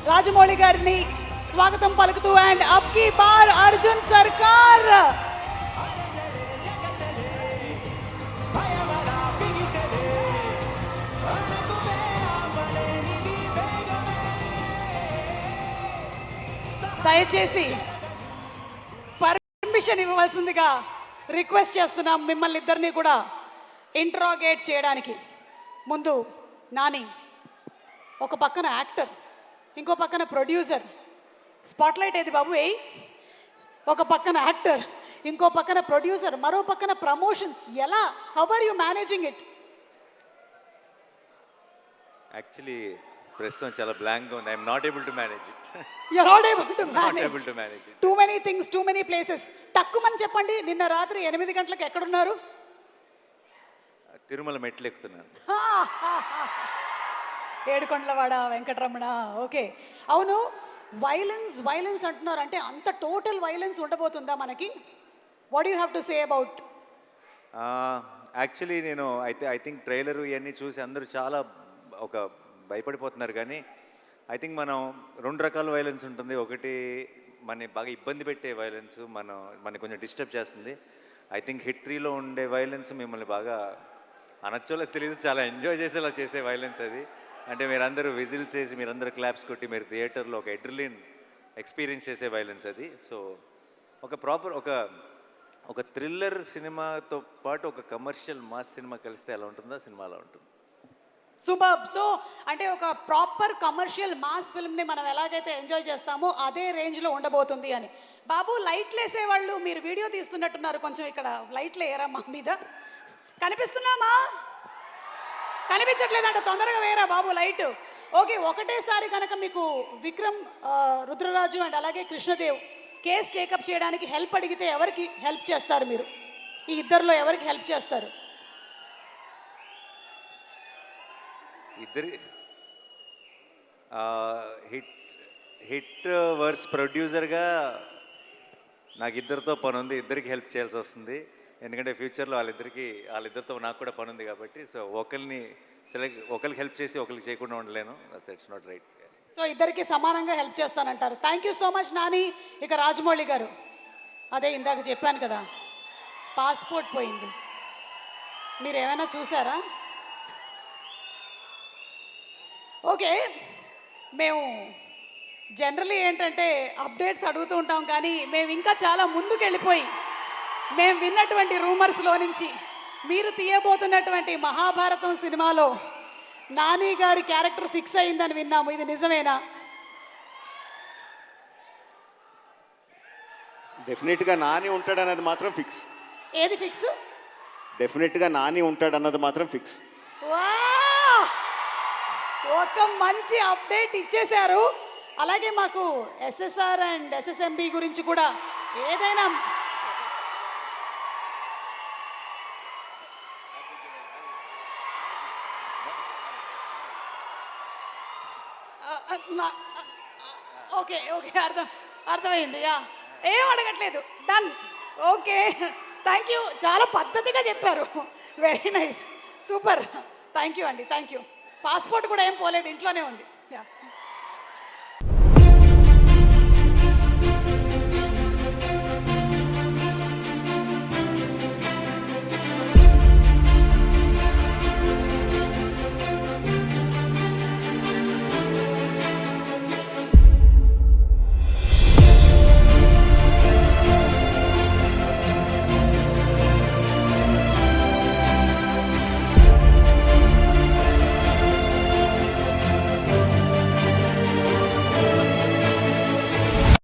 రాజమౌళి గారిని స్వాగతం పలుకుతూ అండ్ అబ్ కీ బార్ అర్జున్ సర్కార్. దయచేసి పర్మిషన్ ఇవ్వవలసిందిగా రిక్వెస్ట్ చేస్తున్నాం మిమ్మల్ని ఇద్దరిని కూడా ఇంట్రాగేట్ చేయడానికి. ముందు నాని ఒక పక్కన యాక్టర్, ఇంకో పక్కన ప్రొడ్యూసర్. స్పాట్లైట్ ఏది బాబు ఏయ్. ఒక పక్కన యాక్టర్, ఇంకో పక్కన ప్రొడ్యూసర్, మరో పక్కన ప్రమోషన్స్. ఎలా, how are you managing it? Actually ప్రస్తుతం చాలా బ్లాంక్గా ఉంది. I'm not able to manage it. You are not able to not manage. Able to manage it. Too many things, too many places. తక్కువని చెప్పండి, నిన్న రాత్రి 8 గంటలకు ఎక్కడున్నారు? తిరుమల మెట్లు ఎక్కుతున్నాను. ఏడుకొండలవాడ వెంకటరమణ. ఓకే, అవును, వైలెన్స్ వైలెన్స్ అంటున్నారు. అంటే అంత టోటల్ వైలెన్స్ ఉండబోతుందా మనకి? What you have to say about? Actually నేను ఐ థింక్ ట్రైలర్ ఇవన్నీ చూసి అందరూ చాలా ఒక భయపడిపోతున్నారు. కానీ ఐ థింక్ మనం రెండు రకాల వైలెన్స్ ఉంటుంది. ఒకటి మన బాగా ఇబ్బంది పెట్టే వైలెన్స్, మనని కొంచెం డిస్టర్బ్ చేస్తుంది. ఐ థింక్ హిట్ 3లో ఉండే వైలెన్స్ మిమ్మల్ని బాగా అనొచ్చోలో తెలియదు, చాలా ఎంజాయ్ చేసేలా చేసే వైలెన్స్ అది. అంటే మీరందరూ విజిల్స్ వేసి, మీరందరూ క్లాప్స్ కొట్టి, మీరు థియేటర్లో ఒక ఎడ్రిలిన్ ఎక్స్పీరియన్స్ చేసే వైలెన్స్ అది. సో ఒక ప్రాపర్ ఒక థ్రిల్లర్ సినిమాతో పాటు ఒక కమర్షియల్ మాస్ సినిమా కలిస్తే ఎలా ఉంటుందో సినిమా అలా ఉంటుంది. సూపర్. సో అంటే ఒక ప్రాపర్ కమర్షియల్ మాస్ ఫిల్మ్ని మనం ఎలాగైతే ఎంజాయ్ చేస్తామో అదే రేంజ్లో ఉండబోతుంది అని. బాబు, లైట్లు వేసేవాళ్ళు మీరు వీడియో తీస్తున్నట్టున్నారు, కొంచెం ఇక్కడ లైట్లు వేయరా మా మీద? కనిపిస్తున్నామా? కనిపించట్లేదంట, తొందరగా వేయరా బాబు లైట్. ఓకే, ఒకటేసారి కనుక మీకు విక్రమ్, రుద్రరాజు అండ్ అలాగే కృష్ణదేవ్ కేస్ టేకప్ చేయడానికి హెల్ప్ అడిగితే ఎవరికి హెల్ప్ చేస్తారు మీరు? ఈ ఇద్దరిలో ఎవరికి హెల్ప్ చేస్తారు? ఇద్దరి హిట్ వర్స్ ప్రొడ్యూసర్గా నాకు ఇద్దరితో పని ఉంది. ఇద్దరికి హెల్ప్ చేయాల్సి వస్తుంది. ఎందుకంటే ఫ్యూచర్లో వాళ్ళిద్దరితో నాకు కూడా పని ఉంది కాబట్టి. సో ఒకరికి హెల్ప్ చేసి ఒకరికి చేయకుండా ఉండలేను. It's not right. సో ఇద్దరికి సమానంగా హెల్ప్ చేస్తానంటారు. Thank you so much Nani. ఇక రాజమౌళి గారు, అదే ఇందాక చెప్పాను కదా, పాస్పోర్ట్ పోయింది, మీరు ఏమైనా చూసారా? ఓకే, మేము జనరలీ ఏంటంటే అప్డేట్స్ అడుగుతూ ఉంటాం, కానీ మేము ఇంకా చాలా ముందుకు వెళ్ళిపోయి మేము విన్నటువంటి రూమర్స్లో నుంచి మీరు తీయబోతున్నటువంటి మహాభారతం సినిమాలో నాని గారి క్యారెక్టర్ ఫిక్స్ అయిందని విన్నాము. ఇది నిజమేనా? డెఫినెట్గా నాని ఉంటాడన్నది మాత్రం ఫిక్స్. ఏది ఫిక్స్? డెఫినెట్గా నాని ఉంటాడన్నది మాత్రం ఫిక్స్. వా, ఒక మంచి అప్డేట్ ఇచ్చేశారు. అలాగే మాకు ఎస్ఎస్ఆర్ అండ్ ఎస్ఎస్ఎంబి గురించి కూడా ఏదైనా ఓకే ఓకే, అర్థమైంది. యా, ఏం అడగట్లేదు. డన్. ఓకే, థ్యాంక్ యూ, చాలా పద్ధతిగా చెప్పారు. Very nice, super. Thank you అండి, థ్యాంక్ యూ. పాస్పోర్ట్ కూడా ఏం పోలేదు, ఇంట్లోనే ఉంది. యా.